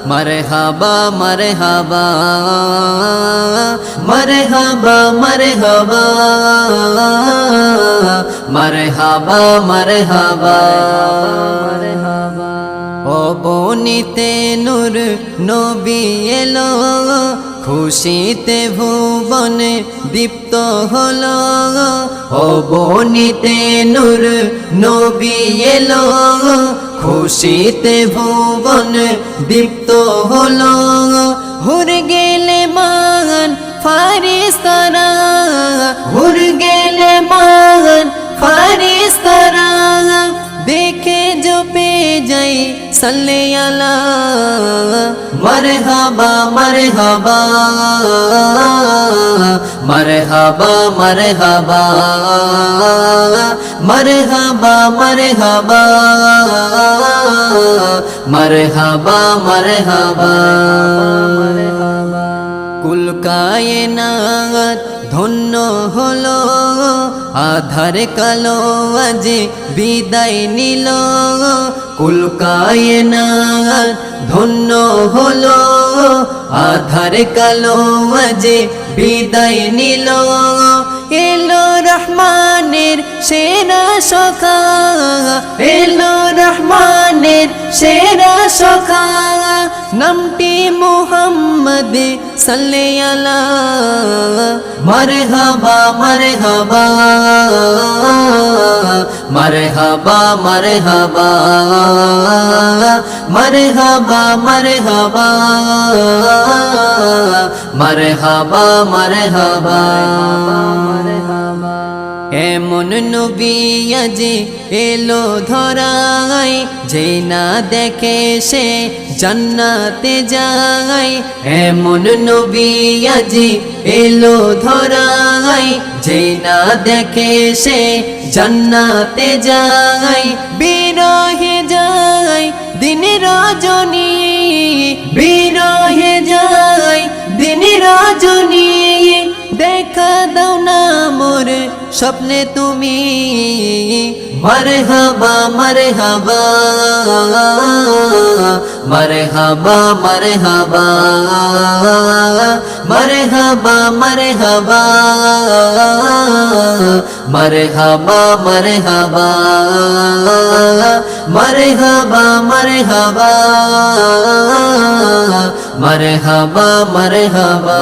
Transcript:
मरहबा मरहबा मरहबा मरहबा मरहबा मरहबा ও বনিতে নূর নবী এলো খুশিতে ভুবনে দীপ্ত হলো ও বনিতে নূর নবী এলো খুশিতে ভুবন দীপ্ত হলো হুর গেলে মান ফারিস্তারা হুর গেলে মান ফারিস্তারা देखे जो पे जाए सल्ले अला मरहबा मरहबा मरहबा मरहबा मरहबा मरहबा मरहबा मरहबा कुल कायनात ধন্য হলো আধার কালো আজ বিদায় নিল কুল কায়নাত ধন্য হলো আধার কালো আজ বিদায় নিল এলো রহমানের সেরা সখা এলো রহমানের সেরা সখা নামটি মুহাম্মদ সাল্লাল্লাহু আলা मरहबा मरहबा मरहबा मरहबा मरहबा मरहबा मरहबा मरहबा এমন নবী আজ এলো ধরায় যে না দেখে সে জান্নাতে যায় এমন নবী আজ এলো ধরায় যে না দেখে সে জান্নাতে যায় বিরহে যায় দিন রজনী বিরহে যায় দিন রজনী দেখা দাও না মোর স্বপ্নে তুমি मरहबा मरहबा मरहबा मरहबा मरहबा मरहबा मरहबा मरहबा मरहबा मरहबा मरहबा मरहबा मरहबा